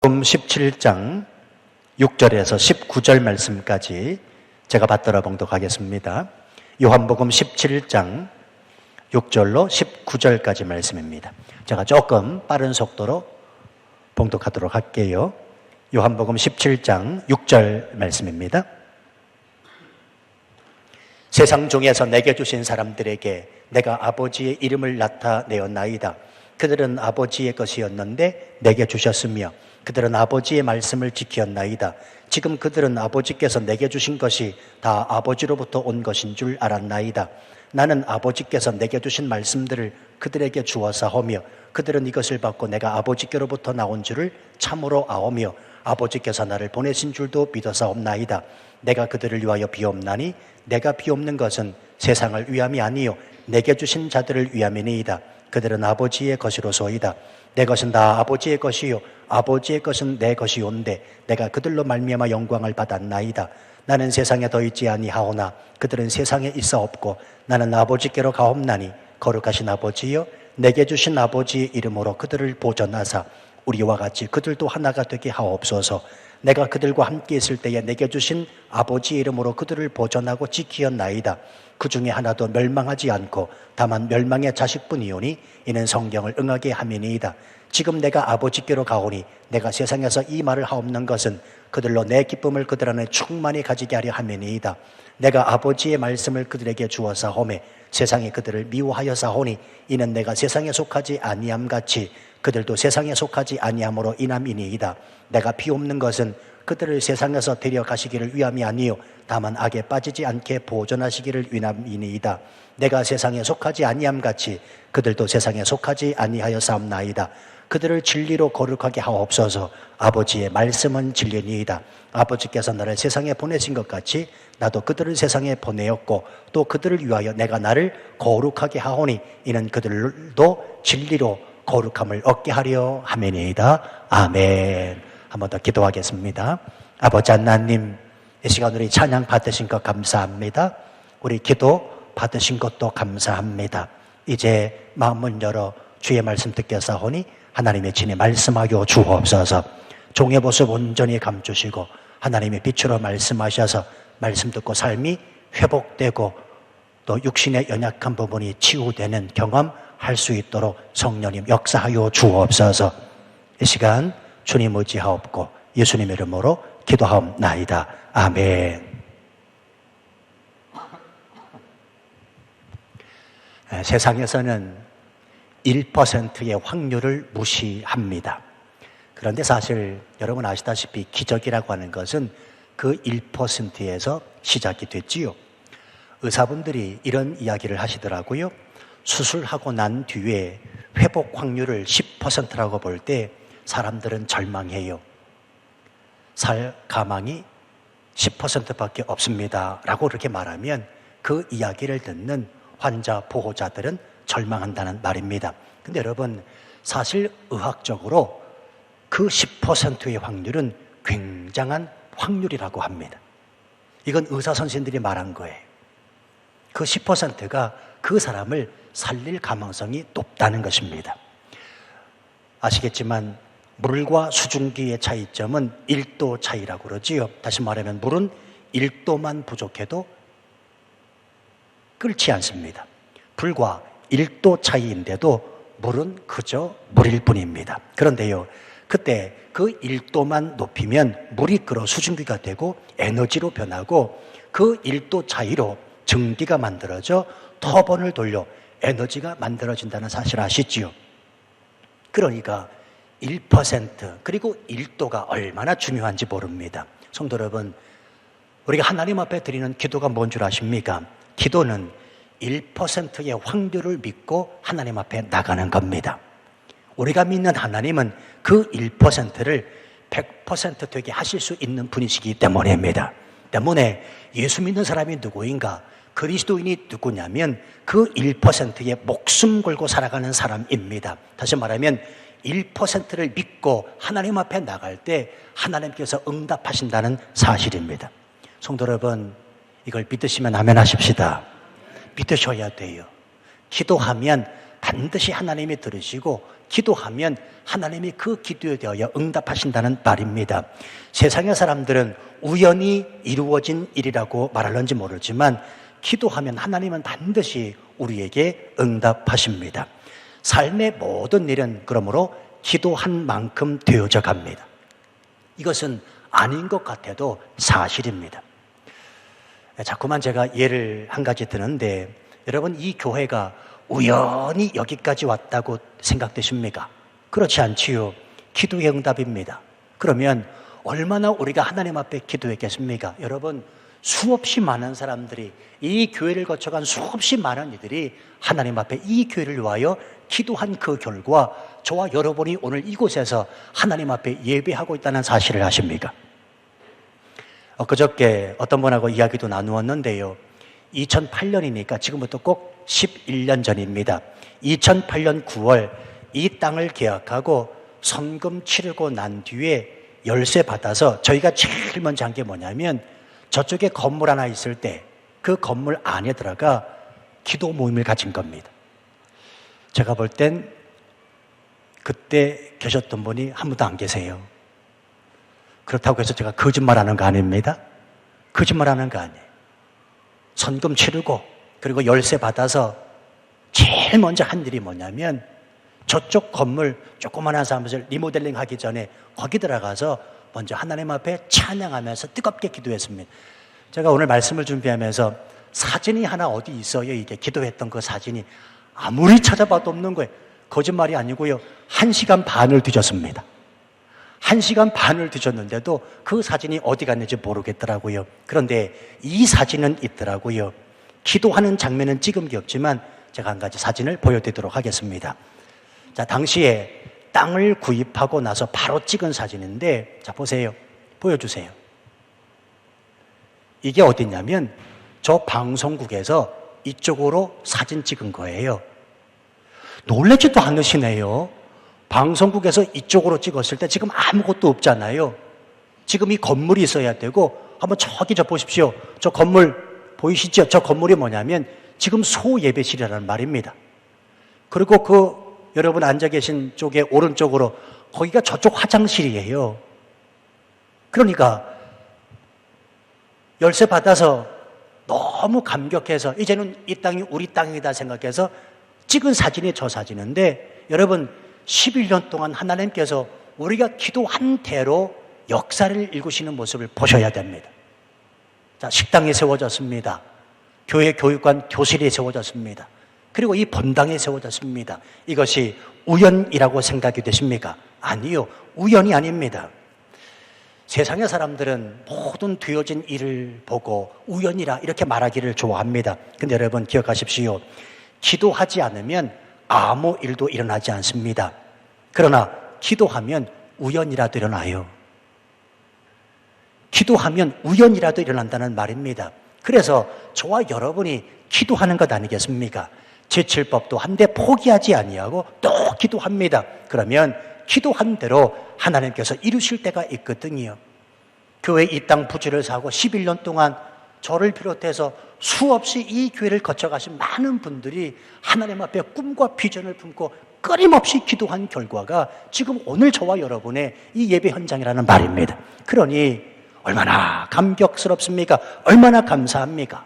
요한복음 17장 6절에서 19절 말씀까지 제가 받들어 봉독하겠습니다. 요한복음 17장 6절로 19절까지 말씀입니다. 제가 조금 빠른 속도로 봉독하도록 할게요. 요한복음 17장 6절 말씀입니다. 세상 중에서 내게 주신 사람들에게 내가 아버지의 이름을 나타내었나이다. 그들은 아버지의 것이었는데 내게 주셨으며 그들은 아버지의 말씀을 지켰나이다. 지금 그들은 아버지께서 내게 주신 것이 다 아버지로부터 온 것인 줄 알았나이다. 나는 아버지께서 내게 주신 말씀들을 그들에게 주어사오며 그들은 이것을 받고 내가 아버지께로부터 나온 줄을 참으로 아오며 아버지께서 나를 보내신 줄도 믿어사옵나이다. 내가 그들을 위하여 비옵나니 내가 비옵는 것은 세상을 위함이 아니요 내게 주신 자들을 위함이니이다. 그들은 아버지의 것이로소이다. 내 것은 다 아버지의 것이요 아버지의 것은 내 것이온데 내가 그들로 말미암아 영광을 받았나이다. 나는 세상에 더 있지 아니하오나 그들은 세상에 있어 없고 나는 아버지께로 가옵나니 거룩하신 아버지여 내게 주신 아버지의 이름으로 그들을 보존하사 우리와 같이 그들도 하나가 되게 하옵소서. 내가 그들과 함께 있을 때에 내게 주신 아버지의 이름으로 그들을 보존하고 지키었나이다. 그 중에 하나도 멸망하지 않고 다만 멸망의 자식뿐이오니 이는 성경을 응하게 함이니이다. 지금 내가 아버지께로 가오니 내가 세상에서 이 말을 하옵는 것은 그들로 내 기쁨을 그들 안에 충만히 가지게 하려 함이니이다. 내가 아버지의 말씀을 그들에게 주어사오매 세상이 그들을 미워하여사오니 이는 내가 세상에 속하지 아니함같이 그들도 세상에 속하지 아니함으로 인함이니이다. 내가 비옵는 것은 그들을 세상에서 데려가시기를 위함이 아니요 다만 악에 빠지지 않게 보존하시기를 위함이니이다. 내가 세상에 속하지 아니함같이 그들도 세상에 속하지 아니하여사옵나이다. 그들을 진리로 거룩하게 하옵소서. 아버지의 말씀은 진리니이다. 아버지께서 나를 세상에 보내신 것 같이 나도 그들을 세상에 보내었고 또 그들을 위하여 내가 나를 거룩하게 하오니 이는 그들도 진리로 거룩함을 얻게 하려 함이니이다. 아멘. 한 번 더 기도하겠습니다. 아버지 하나님, 이 시간 우리 찬양 받으신 것 감사합니다. 우리 기도 받으신 것도 감사합니다. 이제 마음을 열어 주의 말씀 듣겠사오니 하나님의 친히 말씀하여 주옵소서. 종의 모습 온전히 감추시고 하나님의 빛으로 말씀하셔서 말씀 듣고 삶이 회복되고 또 육신의 연약한 부분이 치유되는 경험할 수 있도록 성령님 역사하여 주옵소서. 이 시간 주님 의지하옵고 예수님 이름으로 기도하옵나이다. 아멘. 세상에서는 1%의 확률을 무시합니다. 그런데 사실 여러분 아시다시피 기적이라고 하는 것은 그 1%에서 시작이 됐지요. 의사분들이 이런 이야기를 하시더라고요. 수술하고 난 뒤에 회복 확률을 10%라고 볼 때 사람들은 절망해요. 살 가망이 10%밖에 없습니다 라고 그렇게 말하면 그 이야기를 듣는 환자 보호자들은 절망한다는 말입니다. 근데 여러분 사실 의학적으로 그 10%의 확률은 굉장한 확률이라고 합니다. 이건 의사 선생님들이 말한 거예요. 그 10%가 그 사람을 살릴 가능성이 높다는 것입니다. 아시겠지만 물과 수증기의 차이점은 1도 차이라고 그러지요. 다시 말하면 물은 1도만 부족해도 끓지 않습니다. 불과 1도 차이인데도 물은 그저 물일 뿐입니다. 그런데요, 그때 그 1도만 높이면 물이 끓어 수증기가 되고 에너지로 변하고 그 1도 차이로 전기가 만들어져 터빈을 돌려 에너지가 만들어진다는 사실 아시지요? 그러니까 1% 그리고 1도가 얼마나 중요한지 모릅니다. 성도 여러분, 우리가 하나님 앞에 드리는 기도가 뭔 줄 아십니까? 기도는 1%의 확률을 믿고 하나님 앞에 나가는 겁니다. 우리가 믿는 하나님은 그 1%를 100% 되게 하실 수 있는 분이시기 때문입니다. 때문에 예수 믿는 사람이 누구인가? 그리스도인이 누구냐면 그 1%에 목숨 걸고 살아가는 사람입니다. 다시 말하면 1%를 믿고 하나님 앞에 나갈 때 하나님께서 응답하신다는 사실입니다. 성도 여러분, 이걸 믿으시면 아멘 하십시다. 믿으셔야 돼요. 기도하면 반드시 하나님이 들으시고 기도하면 하나님이 그 기도에 대하여 응답하신다는 말입니다. 세상의 사람들은 우연히 이루어진 일이라고 말하는지 모르지만 기도하면 하나님은 반드시 우리에게 응답하십니다. 삶의 모든 일은 그러므로 기도한 만큼 되어져 갑니다. 이것은 아닌 것 같아도 사실입니다. 자꾸만 제가 예를 한 가지 드는데 여러분, 이 교회가 우연히 여기까지 왔다고 생각되십니까? 그렇지 않지요. 기도의 응답입니다. 그러면 얼마나 우리가 하나님 앞에 기도했겠습니까? 여러분, 수없이 많은 사람들이 이 교회를 거쳐간 수없이 많은 이들이 하나님 앞에 이 교회를 위하여 기도한 그 결과 저와 여러분이 오늘 이곳에서 하나님 앞에 예배하고 있다는 사실을 아십니까? 그저께 어떤 분하고 이야기도 나누었는데요. 2008년이니까 지금부터 꼭 11년 전입니다. 2008년 9월 이 땅을 계약하고 선금 치르고 난 뒤에 열쇠 받아서 저희가 제일 먼저 한 게 뭐냐면 저쪽에 건물 하나 있을 때 그 건물 안에 들어가 기도 모임을 가진 겁니다. 제가 볼 땐 그때 계셨던 분이 한 분도 안 계세요. 그렇다고 해서 제가 거짓말하는 거 아닙니다. 거짓말하는 거 아니에요. 선금 치르고 그리고 열쇠 받아서 제일 먼저 한 일이 뭐냐면 저쪽 건물 조그만한 사무실 리모델링 하기 전에 거기 들어가서 먼저 하나님 앞에 찬양하면서 뜨겁게 기도했습니다. 제가 오늘 말씀을 준비하면서 사진이 하나 어디 있어요. 이게 기도했던 그 사진이 아무리 찾아봐도 없는 거예요. 거짓말이 아니고요. 1시간 반을 뒤졌습니다. 1시간 반을 뒤졌는데도 그 사진이 어디 갔는지 모르겠더라고요. 그런데 이 사진은 있더라고요. 기도하는 장면은 찍은 게 없지만 제가 한 가지 사진을 보여드리도록 하겠습니다. 자, 당시에 땅을 구입하고 나서 바로 찍은 사진인데, 자, 보세요. 보여주세요. 이게 어디냐면 저 방송국에서 이쪽으로 사진 찍은 거예요. 놀라지도 않으시네요. 방송국에서 이쪽으로 찍었을 때 지금 아무것도 없잖아요. 지금 이 건물이 있어야 되고, 한번 저기 저 보십시오. 저 건물 보이시죠? 저 건물이 뭐냐면 지금 소예배실이라는 말입니다. 그리고 그 여러분 앉아 계신 쪽에 오른쪽으로 거기가 저쪽 화장실이에요. 그러니까 열쇠 받아서 너무 감격해서 이제는 이 땅이 우리 땅이다 생각해서 찍은 사진이 저 사진인데, 여러분 11년 동안 하나님께서 우리가 기도한 대로 역사를 일구시는 모습을 보셔야 됩니다. 자, 식당이 세워졌습니다. 교회 교육관 교실이 세워졌습니다. 그리고 이 본당이 세워졌습니다. 이것이 우연이라고 생각이 되십니까? 아니요. 우연이 아닙니다. 세상의 사람들은 모든 되어진 일을 보고 우연이라 이렇게 말하기를 좋아합니다. 근데 여러분 기억하십시오. 기도하지 않으면 아무 일도 일어나지 않습니다. 그러나 기도하면 우연이라도 일어나요. 기도하면 우연이라도 일어난다는 말입니다. 그래서 저와 여러분이 기도하는 것 아니겠습니까? 지칠 법도 한데 포기하지 아니하고 또 기도합니다. 그러면 기도한 대로 하나님께서 이루실 때가 있거든요. 교회 이 땅 부지를 사고 11년 동안 저를 비롯해서 수없이 이 교회를 거쳐가신 많은 분들이 하나님 앞에 꿈과 비전을 품고 끊임없이 기도한 결과가 지금 오늘 저와 여러분의 이 예배 현장이라는 말입니다. 그러니 얼마나 감격스럽습니까? 얼마나 감사합니까?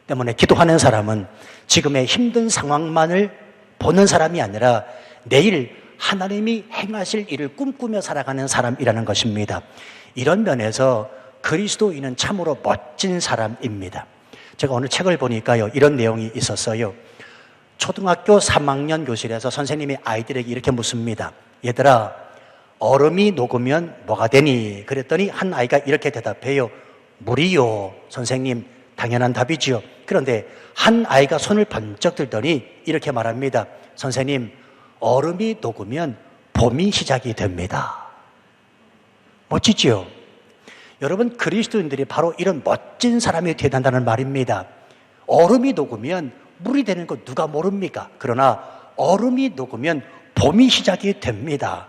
때문에 기도하는 사람은 지금의 힘든 상황만을 보는 사람이 아니라 내일 하나님이 행하실 일을 꿈꾸며 살아가는 사람이라는 것입니다. 이런 면에서 그리스도인은 참으로 멋진 사람입니다. 제가 오늘 책을 보니까요, 이런 내용이 있었어요. 초등학교 3학년 교실에서 선생님이 아이들에게 이렇게 묻습니다. 얘들아, 얼음이 녹으면 뭐가 되니? 그랬더니 한 아이가 이렇게 대답해요. 물이요. 선생님, 당연한 답이지요. 그런데 한 아이가 손을 번쩍 들더니 이렇게 말합니다. 선생님, 얼음이 녹으면 봄이 시작이 됩니다. 멋지지요? 여러분, 그리스도인들이 바로 이런 멋진 사람이 되어야 한다는 말입니다. 얼음이 녹으면 물이 되는 거 누가 모릅니까? 그러나 얼음이 녹으면 봄이 시작이 됩니다.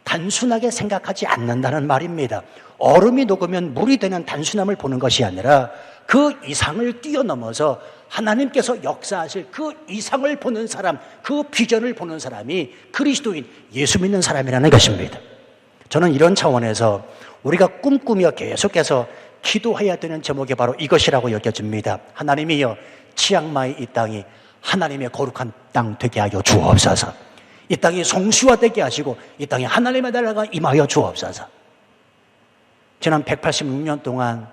단순하게 생각하지 않는다는 말입니다. 얼음이 녹으면 물이 되는 단순함을 보는 것이 아니라 그 이상을 뛰어넘어서 하나님께서 역사하실 그 이상을 보는 사람, 그 비전을 보는 사람이 그리스도인, 예수 믿는 사람이라는 것입니다. 저는 이런 차원에서 우리가 꿈꾸며 계속해서 기도해야 되는 제목이 바로 이것이라고 여겨집니다. 하나님이여, 치앙마이 이 땅이 하나님의 거룩한 땅 되게 하여 주옵소서. 이 땅이 성수화되게 하시고 이 땅에 하나님의 나라가 임하여 주옵소서. 지난 186년 동안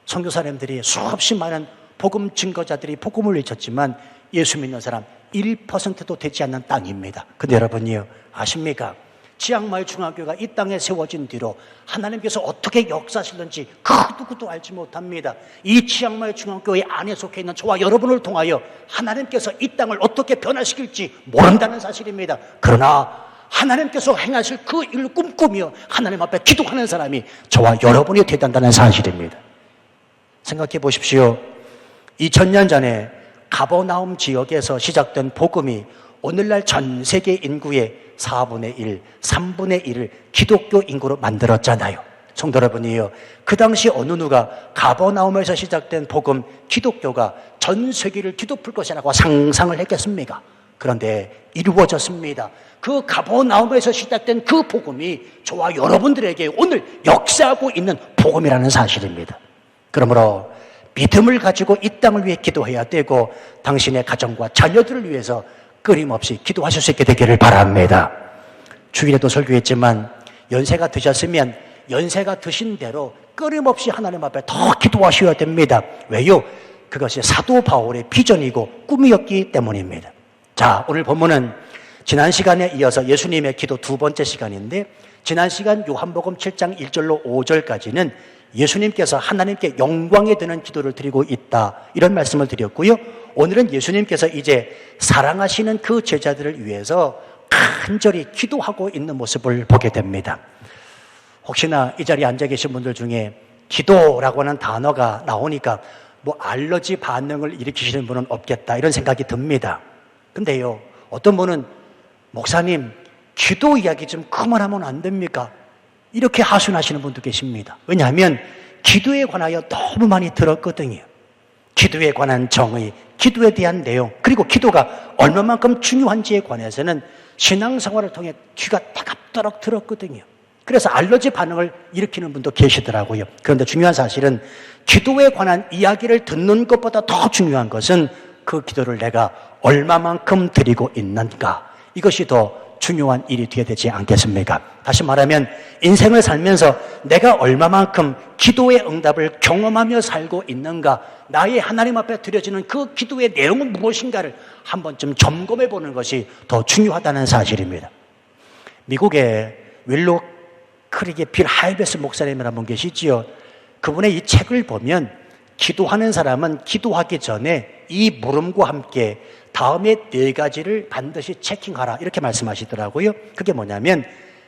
선교사님들이 수없이 많은 복음 증거자들이 복음을 외쳤지만 예수 믿는 사람 1%도 되지 않는 땅입니다. 근데 여러분이요, 아십니까? 치앙마이 중앙교회가 이 땅에 세워진 뒤로 하나님께서 어떻게 역사하시는지 그 누구도 알지 못합니다. 이 치앙마이 중앙교회 안에 속해 있는 저와 여러분을 통하여 하나님께서 이 땅을 어떻게 변화시킬지 모른다는 사실입니다. 그러나 하나님께서 행하실 그 일을 꿈꾸며 하나님 앞에 기도하는 사람이 저와 여러분이 되단다는 사실입니다. 생각해 보십시오. 2000년 전에 가버나움 지역에서 시작된 복음이 오늘날 전 세계 인구의 4분의 1, 3분의 1을 기독교 인구로 만들었잖아요. 성도 여러분이요, 그 당시 어느 누가 가버나움에서 시작된 복음, 기독교가 전 세계를 뒤덮을 것이라고 상상을 했겠습니까? 그런데 이루어졌습니다. 그 가버나움에서 시작된 그 복음이 저와 여러분들에게 오늘 역사하고 있는 복음이라는 사실입니다. 그러므로 믿음을 가지고 이 땅을 위해 기도해야 되고 당신의 가정과 자녀들을 위해서 끊임없이 기도하실 수 있게 되기를 바랍니다. 주일에도 설교했지만 연세가 드셨으면 연세가 드신 대로 끊임없이 하나님 앞에 더 기도하셔야 됩니다. 왜요? 그것이 사도 바울의 비전이고 꿈이었기 때문입니다. 자, 오늘 본문은 지난 시간에 이어서 예수님의 기도 두 번째 시간인데, 지난 시간 요한복음 7장 1절로 5절까지는 예수님께서 하나님께 영광에 드는 기도를 드리고 있다, 이런 말씀을 드렸고요. 오늘은 예수님께서 이제 사랑하시는 그 제자들을 위해서 간절히 기도하고 있는 모습을 보게 됩니다. 혹시나 이 자리에 앉아 계신 분들 중에 기도라고 하는 단어가 나오니까 뭐 알러지 반응을 일으키시는 분은 없겠다, 이런 생각이 듭니다. 근데요, 어떤 분은 목사님, 기도 이야기 좀 그만하면 안 됩니까? 이렇게 하소연하시는 분도 계십니다. 왜냐하면 기도에 관하여 너무 많이 들었거든요. 기도에 관한 정의, 기도에 대한 내용, 그리고 기도가 얼마만큼 중요한지에 관해서는 신앙생활을 통해 귀가 따갑도록 들었거든요. 그래서 알러지 반응을 일으키는 분도 계시더라고요. 그런데 중요한 사실은 기도에 관한 이야기를 듣는 것보다 더 중요한 것은 그 기도를 내가 얼마만큼 드리고 있는가, 이것이 더 중요한 일이 되어야 되지 않겠습니까? 다시 말하면 인생을 살면서 내가 얼마만큼 기도의 응답을 경험하며 살고 있는가, 나의 하나님 앞에 드려지는 그 기도의 내용은 무엇인가를 한 번쯤 점검해 보는 것이 더 중요하다는 사실입니다. 미국에 윌로 크릭의 빌 하이베스 목사님이라는 분 계시지요. 그분의 이 책을 보면 기도하는 사람은 기도하기 전에 이 물음과 함께 다음에 4가지를 반드시 체킹하라, 이렇게 말씀하시더라고요. 그게 뭐냐면,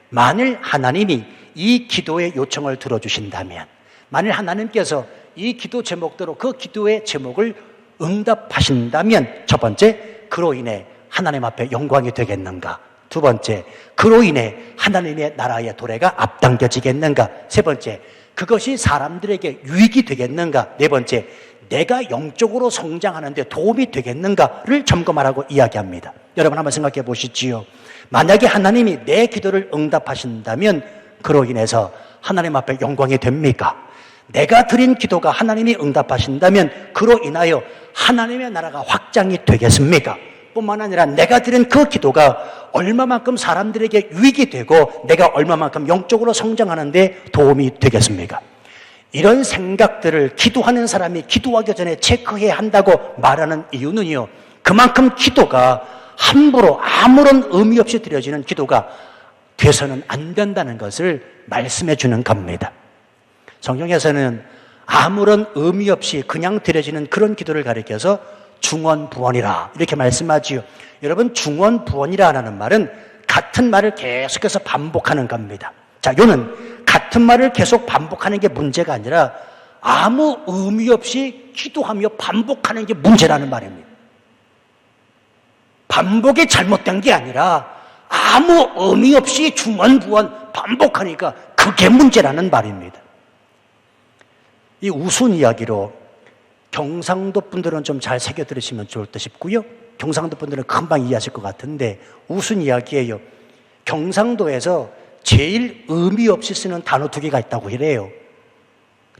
만일 하나님이 이 기도의 요청을 들어주신다면, 만일 하나님께서 이 기도 제목대로 그 기도의 제목을 응답하신다면, 첫 번째, 그로 인해 하나님 앞에 영광이 되겠는가? 두 번째, 그로 인해 하나님의 나라의 도래가 앞당겨지겠는가? 세 번째, 그것이 사람들에게 유익이 되겠는가? 네 번째, 내가 영적으로 성장하는 데 도움이 되겠는가를 점검하라고 이야기합니다. 여러분 한번 생각해 보시지요. 만약에 하나님이 내 기도를 응답하신다면 그로 인해서 하나님 앞에 영광이 됩니까? 내가 드린 기도가 하나님이 응답하신다면 그로 인하여 하나님의 나라가 확장이 되겠습니까? 뿐만 아니라 내가 드린 그 기도가 얼마만큼 사람들에게 유익이 되고 내가 얼마만큼 영적으로 성장하는 데 도움이 되겠습니까? 이런 생각들을 기도하는 사람이 기도하기 전에 체크해야 한다고 말하는 이유는요, 그만큼 기도가 함부로 아무런 의미 없이 드려지는 기도가 돼서는 안 된다는 것을 말씀해 주는 겁니다. 성경에서는 아무런 의미 없이 그냥 드려지는 그런 기도를 가리켜서 중언부언이라 이렇게 말씀하지요. 여러분, 중언부언이라는 말은 같은 말을 계속해서 반복하는 겁니다. 자, 요는 같은 말을 계속 반복하는 게 문제가 아니라 아무 의미 없이 기도하며 반복하는 게 문제라는 말입니다. 반복이 잘못된 게 아니라 아무 의미 없이 중언부언 반복하니까 그게 문제라는 말입니다. 이 우스운 이야기로 경상도 분들은 좀 잘 새겨 들으시면 좋을 듯 싶고요. 경상도 분들은 금방 이해하실 것 같은데 우스운 이야기예요. 경상도에서 제일 의미 없이 쓰는 단어 2개가 있다고 이래요.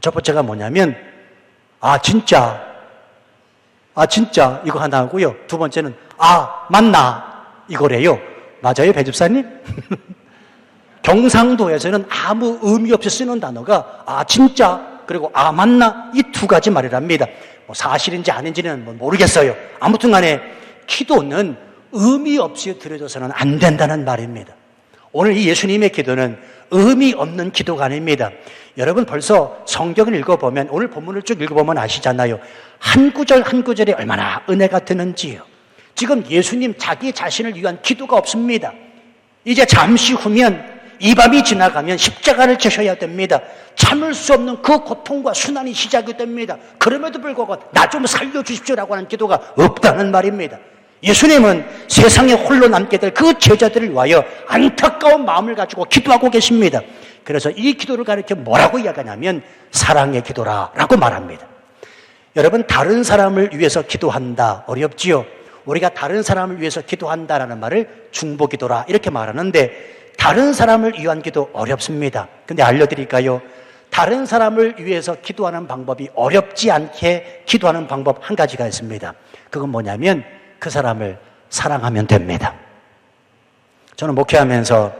첫 번째가 뭐냐면 진짜 이거 하나 하고요. 두 번째는 맞나 이거래요. 맞아요, 배집사님? 경상도에서는 아무 의미 없이 쓰는 단어가 진짜 그리고 맞나 이 2가지 말이랍니다. 뭐 사실인지 아닌지는 모르겠어요. 아무튼 간에 기도는 의미 없이 드려져서는 안 된다는 말입니다. 오늘 이 예수님의 기도는 의미 없는 기도가 아닙니다. 여러분 벌써 성경을 읽어보면 오늘 본문을 쭉 읽어보면 아시잖아요. 한 구절 한 구절이 얼마나 은혜가 드는지요. 지금 예수님 자기 자신을 위한 기도가 없습니다. 이제 잠시 후면 이 밤이 지나가면 십자가를 지셔야 됩니다. 참을 수 없는 그 고통과 순환이 시작이 됩니다. 그럼에도 불구하고 나 좀 살려주십시오라고 하는 기도가 없다는 말입니다. 예수님은 세상에 홀로 남게 될 그 제자들을 위하여 안타까운 마음을 가지고 기도하고 계십니다. 그래서 이 기도를 가리켜 뭐라고 이야기하냐면 사랑의 기도라고 말합니다. 여러분 다른 사람을 위해서 기도한다 어렵지요? 우리가 다른 사람을 위해서 기도한다라는 말을 중보기도라 이렇게 말하는데 다른 사람을 위한 기도 어렵습니다. 근데 알려드릴까요? 다른 사람을 위해서 기도하는 방법이 어렵지 않게 기도하는 방법 한 가지가 있습니다. 그건 뭐냐면 그 사람을 사랑하면 됩니다. 저는 목회하면서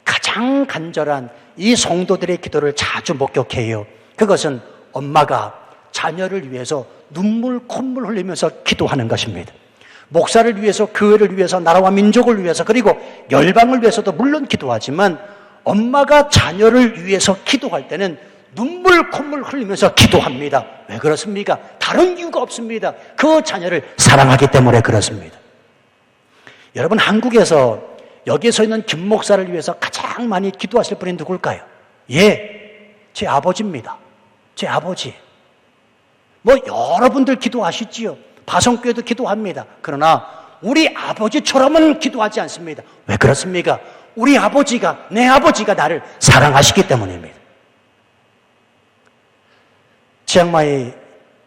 가장 간절한 이 성도들의 기도를 자주 목격해요. 그것은 엄마가 자녀를 위해서 눈물 콧물 흘리면서 기도하는 것입니다. 목사를 위해서, 교회를 위해서, 나라와 민족을 위해서, 그리고 열방을 위해서도 물론 기도하지만 엄마가 자녀를 위해서 기도할 때는 눈물 콧물 흘리면서 기도합니다. 왜 그렇습니까? 다른 이유가 없습니다. 그 자녀를 사랑하기 때문에 그렇습니다. 여러분 한국에서 여기에 서 있는 김 목사를 위해서 가장 많이 기도하실 분이 누굴까요? 제 아버지입니다. 제 아버지. 여러분들 기도하시지요. 바성교회도 기도합니다. 그러나 우리 아버지처럼은 기도하지 않습니다. 왜 그렇습니까? 우리 아버지가, 내 아버지가 나를 사랑하시기 때문입니다. 치앙마이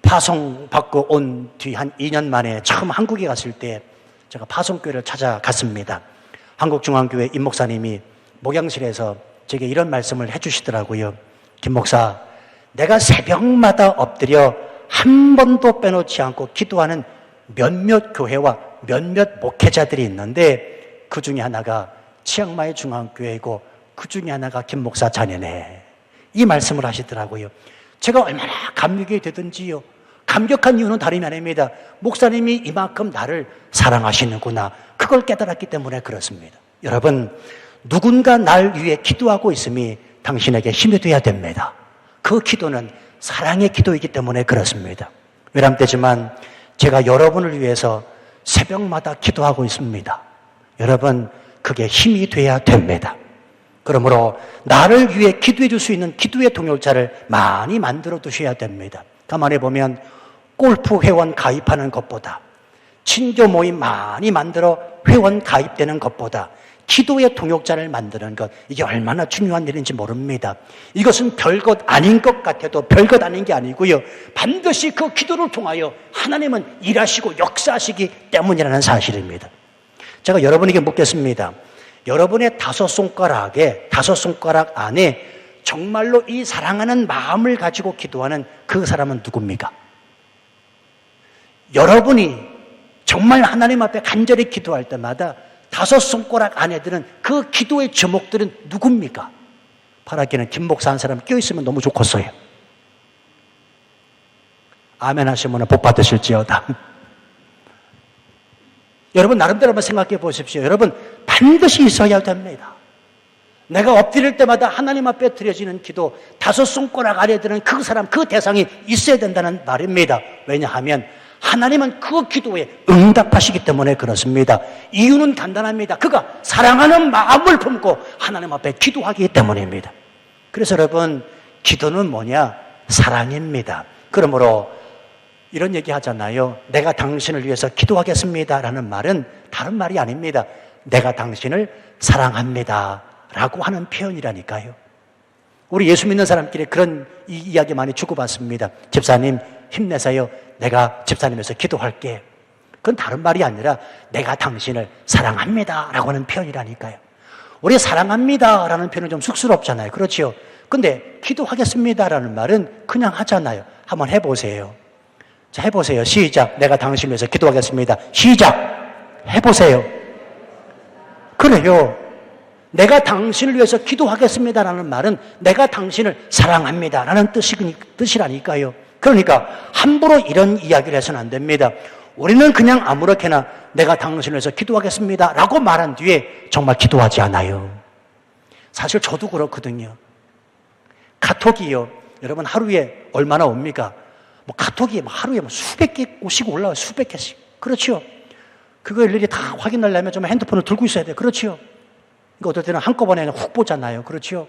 파송받고 온 뒤 한 2년 만에 처음 한국에 갔을 때 제가 파송교회를 찾아갔습니다. 한국중앙교회 임 목사님이 목양실에서 제게 이런 말씀을 해주시더라고요. 김 목사, 내가 새벽마다 엎드려 한 번도 빼놓지 않고 기도하는 몇몇 교회와 몇몇 목회자들이 있는데 그 중에 하나가 치앙마이 중앙교회이고 그 중에 하나가 김 목사 자녀네. 이 말씀을 하시더라고요. 제가 얼마나 감격이 되든지요. 감격한 이유는 다름이 아닙니다. 목사님이 이만큼 나를 사랑하시는구나. 그걸 깨달았기 때문에 그렇습니다. 여러분, 누군가 날 위해 기도하고 있음이 당신에게 힘이 돼야 됩니다. 그 기도는 사랑의 기도이기 때문에 그렇습니다. 외람되지만 제가 여러분을 위해서 새벽마다 기도하고 있습니다. 여러분, 그게 힘이 돼야 됩니다. 그러므로 나를 위해 기도해 줄 수 있는 기도의 동역자를 많이 만들어 두셔야 됩니다. 가만히 보면 골프 회원 가입하는 것보다 친교 모임 많이 만들어 회원 가입되는 것보다 기도의 동역자를 만드는 것, 이게 얼마나 중요한 일인지 모릅니다. 이것은 별것 아닌 것 같아도 별것 아닌 게 아니고요. 반드시 그 기도를 통하여 하나님은 일하시고 역사하시기 때문이라는 사실입니다. 제가 여러분에게 묻겠습니다. 여러분의 5손가락 안에 정말로 이 사랑하는 마음을 가지고 기도하는 그 사람은 누굽니까? 여러분이 정말 하나님 앞에 간절히 기도할 때마다 5손가락 안에 드는 그 기도의 제목들은 누굽니까? 바라기는 김 목사 한 사람 껴있으면 너무 좋겠어요. 아멘 하시면 복 받으실지어다. 여러분 나름대로 한번 생각해 보십시오. 여러분 반드시 있어야 됩니다. 내가 엎드릴 때마다 하나님 앞에 드려지는 기도 5손가락 안에 드는 그 사람, 그 대상이 있어야 된다는 말입니다. 왜냐하면 하나님은 그 기도에 응답하시기 때문에 그렇습니다. 이유는 간단합니다. 그가 사랑하는 마음을 품고 하나님 앞에 기도하기 때문입니다. 그래서 여러분, 기도는 뭐냐? 사랑입니다. 그러므로 이런 얘기 하잖아요. 내가 당신을 위해서 기도하겠습니다 라는 말은 다른 말이 아닙니다. 내가 당신을 사랑합니다 라고 하는 표현이라니까요. 우리 예수 믿는 사람끼리 그런 이야기 많이 주고받습니다. 집사님 힘내세요. 내가 집사님에서 기도할게. 그건 다른 말이 아니라 내가 당신을 사랑합니다 라고 하는 표현이라니까요. 우리 사랑합니다 라는 표현은 좀 쑥스럽잖아요. 그렇죠? 근데 기도하겠습니다 라는 말은 그냥 하잖아요. 한번 해보세요. 자, 해보세요. 시작. 내가 당신을 위해서 기도하겠습니다. 시작. 해보세요. 그래요. 내가 당신을 위해서 기도하겠습니다 라는 말은 내가 당신을 사랑합니다 라는 뜻이라니까요. 그러니까 함부로 이런 이야기를 해서는 안 됩니다. 우리는 그냥 아무렇게나 내가 당신을 위해서 기도하겠습니다 라고 말한 뒤에 정말 기도하지 않아요. 사실 저도 그렇거든요. 카톡이요. 여러분 하루에 얼마나 옵니까? 카톡이 하루에 수백 개씩 올라와요. 수백 개씩. 그렇죠? 그거 일일이 다 확인하려면 좀 핸드폰을 들고 있어야 돼요. 그렇죠? 그러니까 어떨 때는 한꺼번에 훅 보잖아요. 그렇죠?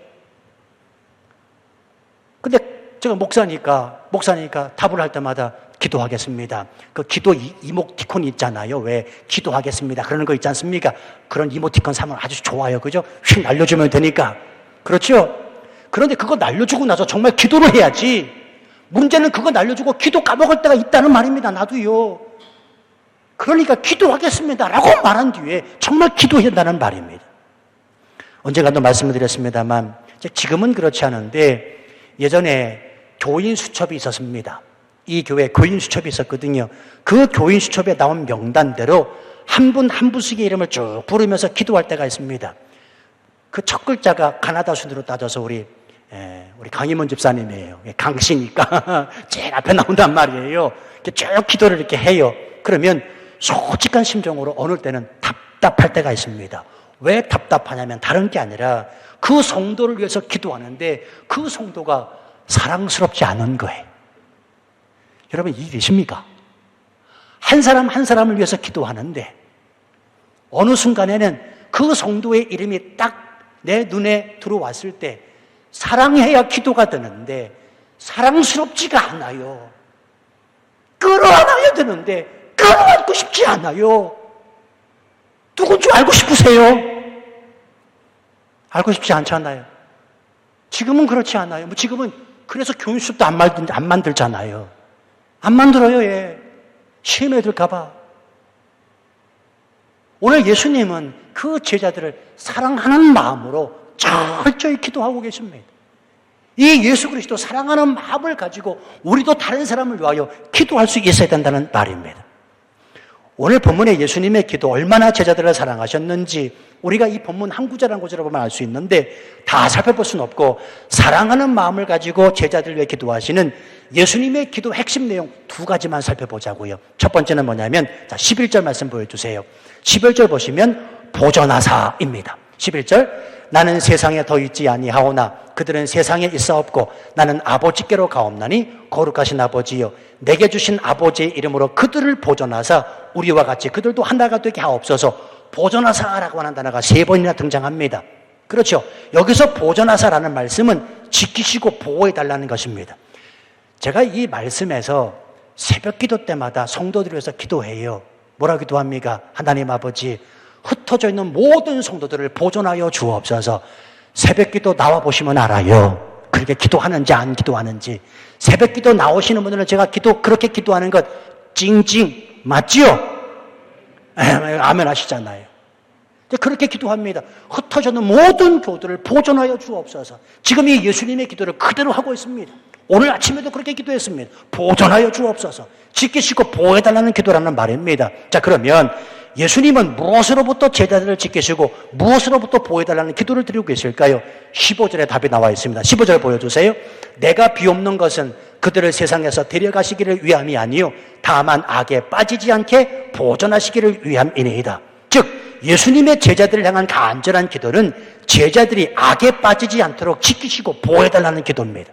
근데 제가 목사니까 답을 할 때마다 기도하겠습니다. 그 기도 이모티콘 있잖아요. 왜 기도하겠습니다. 그러는 거 있지 않습니까? 그런 이모티콘 사면 아주 좋아요. 그죠? 휙 날려주면 되니까. 그렇죠? 그런데 그거 날려주고 나서 정말 기도를 해야지. 문제는 그거 날려주고 기도 까먹을 때가 있다는 말입니다. 나도요. 그러니까 기도하겠습니다 라고 말한 뒤에 정말 기도해야 한다는 말입니다. 언젠가도 말씀을 드렸습니다만 지금은 그렇지 않은데 예전에 교인 수첩이 있었습니다. 이 교회에 교인 수첩이 있었거든요. 그 교인 수첩에 나온 명단대로 한 분 한 분씩의 이름을 쭉 부르면서 기도할 때가 있습니다. 그 첫 글자가 가나다 순으로 따져서 우리 강희문 집사님이에요. 강씨니까 제일 앞에 나온단 말이에요. 쭉 기도를 이렇게 해요. 그러면 솔직한 심정으로 어느 때는 답답할 때가 있습니다. 왜 답답하냐면 다른 게 아니라 그 성도를 위해서 기도하는데 그 성도가 사랑스럽지 않은 거예요. 여러분 이해되십니까? 한 사람 한 사람을 위해서 기도하는데 어느 순간에는 그 성도의 이름이 딱 내 눈에 들어왔을 때 사랑해야 기도가 되는데 사랑스럽지가 않아요. 끌어안아야 되는데 끌어안고 싶지 않아요. 누군지 알고 싶으세요? 알고 싶지 않잖아요. 지금은 그렇지 않아요. 지금은 그래서 교인수업도 안 만들잖아요. 안 만들어요. 예. 시험에 들까 봐. 오늘 예수님은 그 제자들을 사랑하는 마음으로 철저히 기도하고 계십니다. 이 예수 그리스도 사랑하는 마음을 가지고 우리도 다른 사람을 위하여 기도할 수 있어야 된다는 말입니다. 오늘 본문의 예수님의 기도 얼마나 제자들을 사랑하셨는지 우리가 이 본문 한 구절 한 구절을 보면 알 수 있는데 다 살펴볼 수는 없고 사랑하는 마음을 가지고 제자들을 위해 기도하시는 예수님의 기도 핵심 내용 두 가지만 살펴보자고요. 첫 번째는 뭐냐면 11절 말씀 보여주세요. 11절 보시면 보전하사입니다. 11절 나는 세상에 더 있지 아니하오나 그들은 세상에 있사옵고 나는 아버지께로 가옵나니 거룩하신 아버지여 내게 주신 아버지의 이름으로 그들을 보전하사 우리와 같이 그들도 하나가 되게 하옵소서. 보전하사라고 하는 단어가 3번이나 등장합니다. 그렇죠? 여기서 보전하사라는 말씀은 지키시고 보호해달라는 것입니다. 제가 이 말씀에서 새벽 기도 때마다 성도들을 위해서 기도해요. 뭐라 기도합니까? 하나님 아버지 흩어져 있는 모든 성도들을 보존하여 주옵소서. 새벽 기도 나와 보시면 알아요. 그렇게 기도하는지 안 기도하는지. 새벽 기도 나오시는 분들은 제가 그렇게 기도하는 것 찡찡 맞지요? 아멘 하시잖아요. 그렇게 기도합니다. 흩어져 있는 모든 교들을 보존하여 주옵소서. 지금 이 예수님의 기도를 그대로 하고 있습니다. 오늘 아침에도 그렇게 기도했습니다. 보존하여 주옵소서. 지키시고 보호해달라는 기도라는 말입니다. 자, 그러면 예수님은 무엇으로부터 제자들을 지키시고 무엇으로부터 보호해달라는 기도를 드리고 계실까요? 15절에 답이 나와 있습니다. 15절 보여주세요. 내가 비옵는 것은 그들을 세상에서 데려가시기를 위함이 아니요 다만 악에 빠지지 않게 보존하시기를 위함이니이다. 즉 예수님의 제자들을 향한 간절한 기도는 제자들이 악에 빠지지 않도록 지키시고 보호해달라는 기도입니다.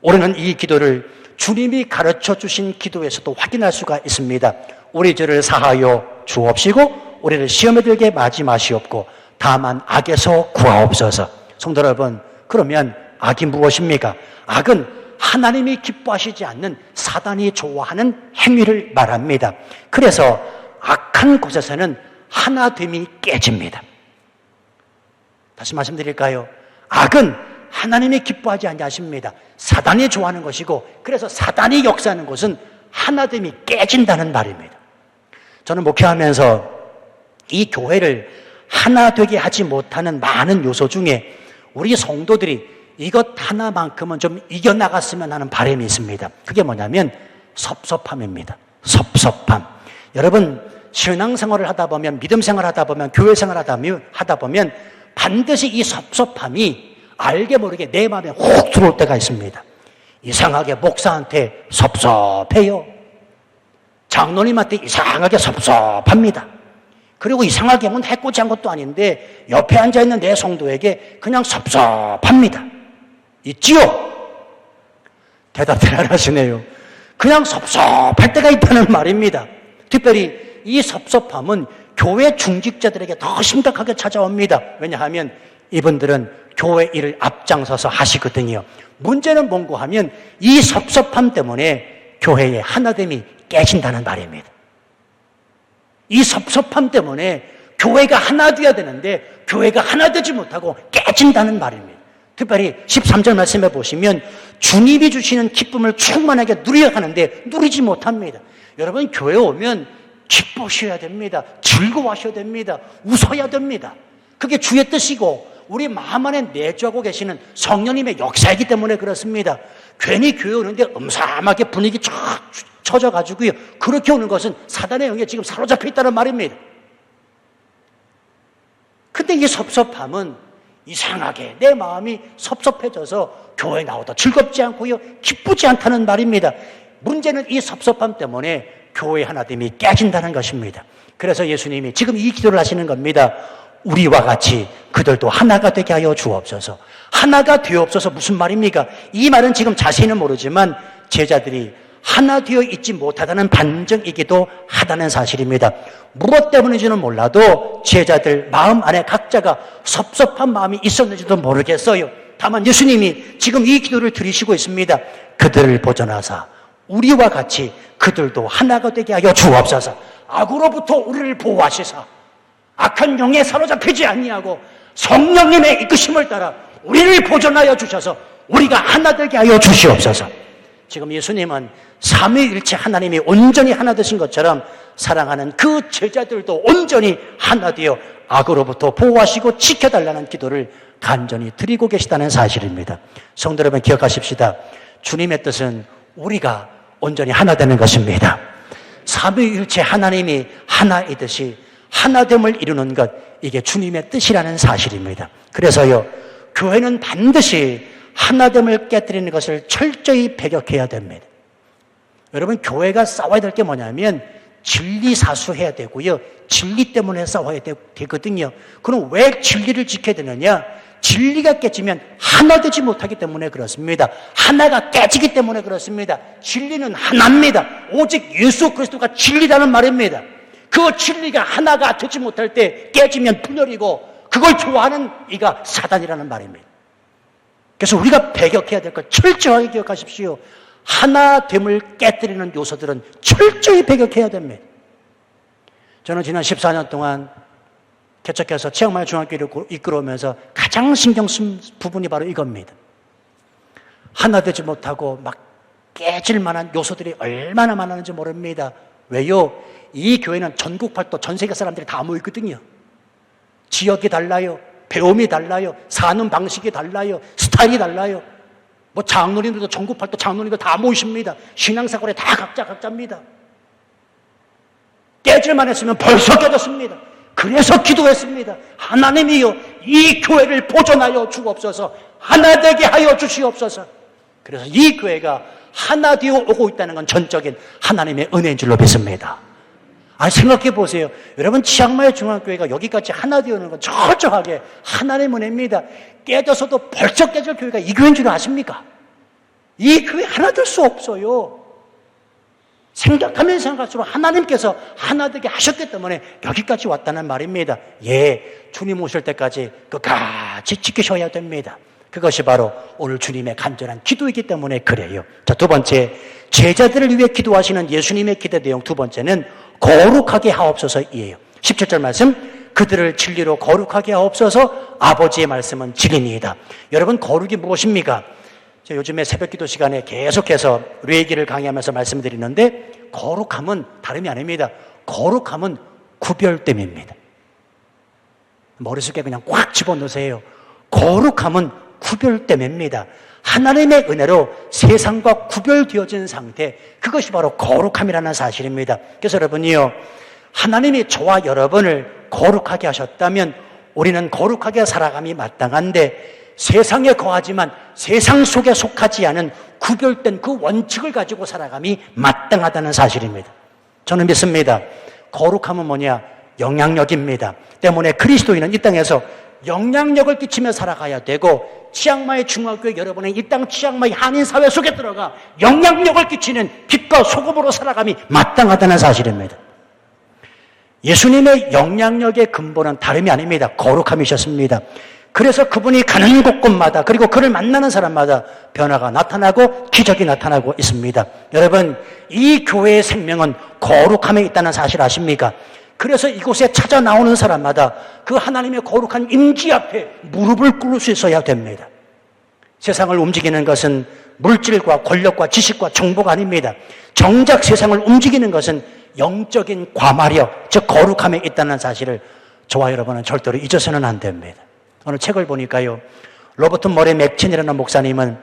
우리는 이 기도를 주님이 가르쳐 주신 기도에서도 확인할 수가 있습니다. 우리 죄를 사하여 주옵시고 우리를 시험에 들게 마지 마시옵고 다만 악에서 구하옵소서. 성도 여러분, 그러면 악이 무엇입니까? 악은 하나님이 기뻐하시지 않는 사단이 좋아하는 행위를 말합니다. 그래서 악한 곳에서는 하나됨이 깨집니다. 다시 말씀드릴까요? 악은 하나님이 기뻐하지 않으십니다. 사단이 좋아하는 것이고, 그래서 사단이 역사하는 곳은 하나됨이 깨진다는 말입니다. 저는 목회하면서 이 교회를 하나 되게 하지 못하는 많은 요소 중에 우리 성도들이 이것 하나만큼은 좀 이겨나갔으면 하는 바람이 있습니다. 그게 뭐냐면 섭섭함입니다. 섭섭함. 여러분, 신앙생활을 하다 보면, 믿음생활을 하다 보면, 교회생활을 하다 보면 반드시 이 섭섭함이 알게 모르게 내 마음에 훅 들어올 때가 있습니다. 이상하게 목사한테 섭섭해요. 장로님한테 이상하게 섭섭합니다. 그리고 이상하게 뭐 해코지 한 것도 아닌데 옆에 앉아있는 내 성도에게 그냥 섭섭합니다. 있지요? 대답을 안 하시네요. 그냥 섭섭할 때가 있다는 말입니다. 특별히 이 섭섭함은 교회 중직자들에게 더 심각하게 찾아옵니다. 왜냐하면 이분들은 교회 일을 앞장서서 하시거든요. 문제는 뭔고 하면 이 섭섭함 때문에 교회의 하나됨이 깨진다는 말입니다. 이 섭섭함 때문에 교회가 하나 되어야 되는데 교회가 하나 되지 못하고 깨진다는 말입니다. 특별히 13절 말씀해 보시면 주님이 주시는 기쁨을 충만하게 누려야 하는데 누리지 못합니다. 여러분, 교회 오면 기쁘셔야 됩니다. 즐거워하셔야 됩니다. 웃어야 됩니다. 그게 주의 뜻이고 우리 마음 안에 내주하고 계시는 성령님의 역사이기 때문에 그렇습니다. 괜히 교회 오는데 음삼하게 분위기 쫙 쳐져가지고요. 그렇게 오는 것은 사단의 영에 지금 사로잡혀 있다는 말입니다. 근데 이 섭섭함은 이상하게 내 마음이 섭섭해져서 교회 나오다 즐겁지 않고요. 기쁘지 않다는 말입니다. 문제는 이 섭섭함 때문에 교회 하나됨이 깨진다는 것입니다. 그래서 예수님이 지금 이 기도를 하시는 겁니다. 우리와 같이 그들도 하나가 되게 하여 주옵소서. 하나가 되옵소서 무슨 말입니까? 이 말은 지금 자세히는 모르지만 제자들이 하나 되어 있지 못하다는 반증이기도 하다는 사실입니다. 무엇 때문인지는 몰라도 제자들 마음 안에 각자가 섭섭한 마음이 있었는지도 모르겠어요. 다만 예수님이 지금 이 기도를 드리시고 있습니다. 그들을 보존하사 우리와 같이 그들도 하나가 되게 하여 주옵소서. 악으로부터 우리를 보호하시사 악한 영에 사로잡히지 아니하고 성령님의 이끄심을 따라 우리를 보존하여 주셔서 우리가 하나 되게 하여 주시옵소서. 지금 예수님은 삼위일체 하나님이 온전히 하나 되신 것처럼 사랑하는 그 제자들도 온전히 하나 되어 악으로부터 보호하시고 지켜달라는 기도를 간절히 드리고 계시다는 사실입니다. 성도 여러분, 기억하십시다. 주님의 뜻은 우리가 온전히 하나 되는 것입니다. 삼위일체 하나님이 하나이듯이 하나됨을 이루는 것, 이게 주님의 뜻이라는 사실입니다. 그래서요, 교회는 반드시 하나됨을 깨뜨리는 것을 철저히 배격해야 됩니다. 여러분, 교회가 싸워야 될 게 뭐냐면 진리 사수해야 되고요, 진리 때문에 싸워야 되거든요. 그럼 왜 진리를 지켜야 되느냐? 진리가 깨지면 하나 되지 못하기 때문에 그렇습니다. 하나가 깨지기 때문에 그렇습니다. 진리는 하나입니다. 오직 예수 그리스도가 진리라는 말입니다. 그 진리가 하나가 되지 못할 때 깨지면 분열이고 그걸 좋아하는 이가 사단이라는 말입니다. 그래서 우리가 배격해야 될 것 철저하게 기억하십시오. 하나됨을 깨뜨리는 요소들은 철저히 배격해야 됩니다. 저는 지난 14년 동안 개척해서 치앙마이 중학교를 이끌어오면서 가장 신경 쓴 부분이 바로 이겁니다. 하나 되지 못하고 막 깨질 만한 요소들이 얼마나 많았는지 모릅니다. 왜요? 이 교회는 전국 팔도 전 세계 사람들이 다 모이거든요. 지역이 달라요. 배움이 달라요. 사는 방식이 달라요. 스타일이 달라요. 뭐 장로님들도 전국 팔도 장로님들 다 모이십니다. 신앙생활에 다 각자입니다. 깨질만 했으면 벌써 깨졌습니다. 그래서 기도했습니다. 하나님이여, 이 교회를 보존하여 주옵소서. 하나 되게 하여 주시옵소서. 그래서 이 교회가 하나 되어 오고 있다는 건 전적인 하나님의 은혜인 줄로 믿습니다. 아니, 생각해 보세요. 여러분, 치앙마이 중앙교회가 여기까지 하나 되어오는 건 철저하게 하나님의 은혜입니다. 깨져서도 벌써 깨질 교회가 이 교회인 줄 아십니까? 이 교회 하나 될 수 없어요. 생각하면 생각할수록 하나님께서 하나 되게 하셨기 때문에 여기까지 왔다는 말입니다. 예, 주님 오실 때까지 끝까지 지키셔야 됩니다. 그것이 바로 오늘 주님의 간절한 기도이기 때문에 그래요. 자, 두 번째, 제자들을 위해 기도하시는 예수님의 기도 내용 두 번째는 거룩하게 하옵소서이에요. 17절 말씀, 그들을 진리로 거룩하게 하옵소서. 아버지의 말씀은 진리니이다. 여러분, 거룩이 무엇입니까? 제가 요즘에 새벽기도 시간에 계속해서 레위기를 강의하면서 말씀드리는데, 거룩함은 다름이 아닙니다. 거룩함은 구별됨입니다. 머릿속에 그냥 꽉 집어넣으세요. 거룩함은 구별됨입니다. 하나님의 은혜로 세상과 구별되어진 상태, 그것이 바로 거룩함이라는 사실입니다. 그래서 여러분이요, 하나님이 저와 여러분을 거룩하게 하셨다면 우리는 거룩하게 살아감이 마땅한데, 세상에 거하지만 세상 속에 속하지 않은 구별된 그 원칙을 가지고 살아감이 마땅하다는 사실입니다. 저는 믿습니다. 거룩함은 뭐냐? 영향력입니다. 때문에 그리스도인은 이 땅에서 영향력을 끼치며 살아가야 되고, 치앙마이 중학교에 여러분은 이 땅 치앙마이 한인사회 속에 들어가 영향력을 끼치는 빛과 소금으로 살아감이 마땅하다는 사실입니다. 예수님의 영향력의 근본은 다름이 아닙니다. 거룩함이셨습니다. 그래서 그분이 가는 곳곳마다, 그리고 그를 만나는 사람마다 변화가 나타나고 기적이 나타나고 있습니다. 여러분, 이 교회의 생명은 거룩함에 있다는 사실 아십니까? 그래서 이곳에 찾아 나오는 사람마다 그 하나님의 거룩한 임재 앞에 무릎을 꿇을 수 있어야 됩니다. 세상을 움직이는 것은 물질과 권력과 지식과 정보가 아닙니다. 정작 세상을 움직이는 것은 영적인 과마력, 즉 거룩함에 있다는 사실을 저와 여러분은 절대로 잊어서는 안 됩니다. 어느 책을 보니까요, 로버트 머레 맥친이라는 목사님은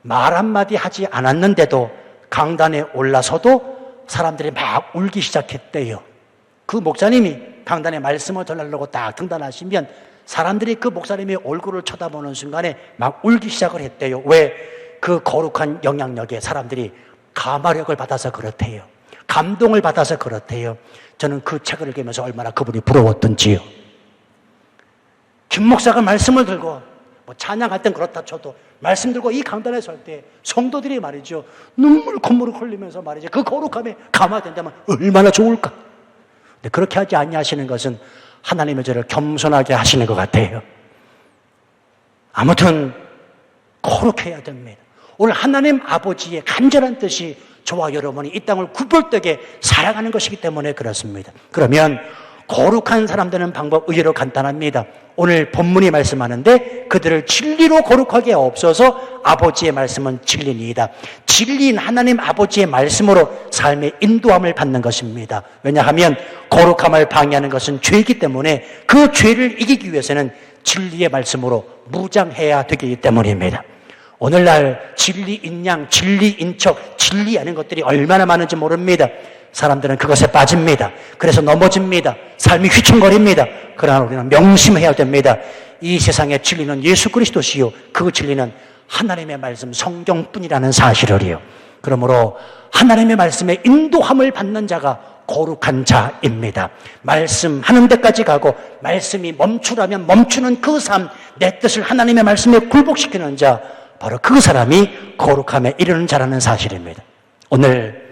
말 한마디 하지 않았는데도 강단에 올라서도 사람들이 막 울기 시작했대요. 그 목사님이 강단에 말씀을 전하려고 딱 등단하시면 사람들이 그 목사님의 얼굴을 쳐다보는 순간에 막 울기 시작을 했대요. 왜? 그 거룩한 영향력에 사람들이 감화력을 받아서 그렇대요. 감동을 받아서 그렇대요. 저는 그 책을 읽으면서 얼마나 그분이 부러웠던지요. 김 목사가 말씀을 들고, 뭐 찬양할 땐 그렇다 쳐도 말씀 들고 이 강단에 설 때 성도들이 말이죠, 눈물 콧물을 흘리면서 말이죠, 그 거룩함에 감화된다면 얼마나 좋을까. 근데 그렇게 하지 아니하시는 것은 하나님의 저를 겸손하게 하시는 것 같아요. 아무튼 거룩해야 됩니다. 오늘 하나님 아버지의 간절한 뜻이 저와 여러분이 이 땅을 구별되게 살아가는 것이기 때문에 그렇습니다. 그러면 거룩한 사람 되는 방법 의외로 간단합니다. 오늘 본문이 말씀하는데 그들을 진리로 거룩하게 하옵소서. 아버지의 말씀은 진리니이다. 진리인 하나님 아버지의 말씀으로 삶의 인도함을 받는 것입니다. 왜냐하면 거룩함을 방해하는 것은 죄이기 때문에 그 죄를 이기기 위해서는 진리의 말씀으로 무장해야 되기 때문입니다. 오늘날 진리인 양, 진리인 척, 진리 아닌 것들이 얼마나 많은지 모릅니다. 사람들은 그것에 빠집니다. 그래서 넘어집니다. 삶이 휘청거립니다. 그러나 우리는 명심해야 됩니다. 이 세상의 진리는 예수 그리스도시요, 그 진리는 하나님의 말씀 성경뿐이라는 사실을요. 그러므로 하나님의 말씀에 인도함을 받는 자가 거룩한 자입니다. 말씀하는 데까지 가고 말씀이 멈추라면 멈추는 그 삶, 내 뜻을 하나님의 말씀에 굴복시키는 자, 바로 그 사람이 거룩함에 이르는 자라는 사실입니다. 오늘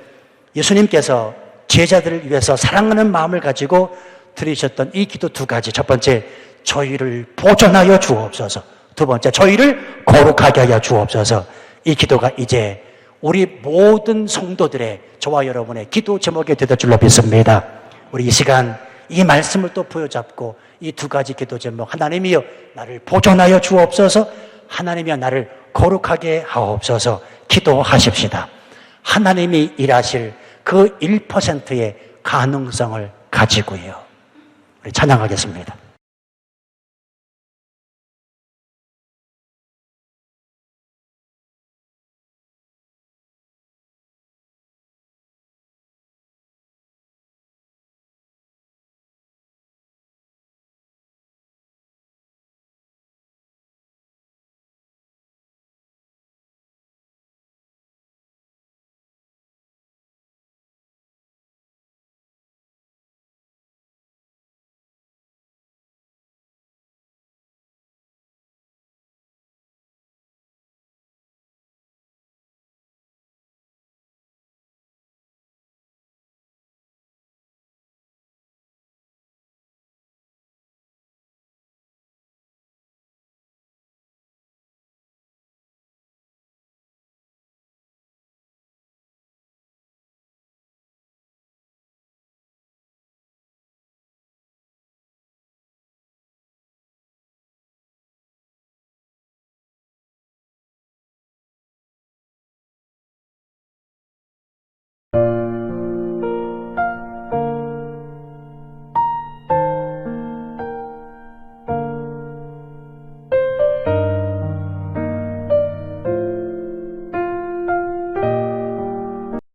예수님께서 제자들을 위해서 사랑하는 마음을 가지고 드리셨던 이 기도 두 가지. 첫 번째, 저희를 보존하여 주옵소서. 두 번째, 저희를 거룩하게 하여 주옵소서. 이 기도가 이제 우리 모든 성도들의, 저와 여러분의 기도 제목이 되될 줄로 믿습니다. 우리 이 시간 이 말씀을 또 부여잡고 이 두 가지 기도 제목, 하나님이여 나를 보존하여 주옵소서, 하나님이여 나를 거룩하게 하옵소서 기도하십시다. 하나님이 일하실 그 1%의 가능성을 가지고요. 우리 찬양하겠습니다.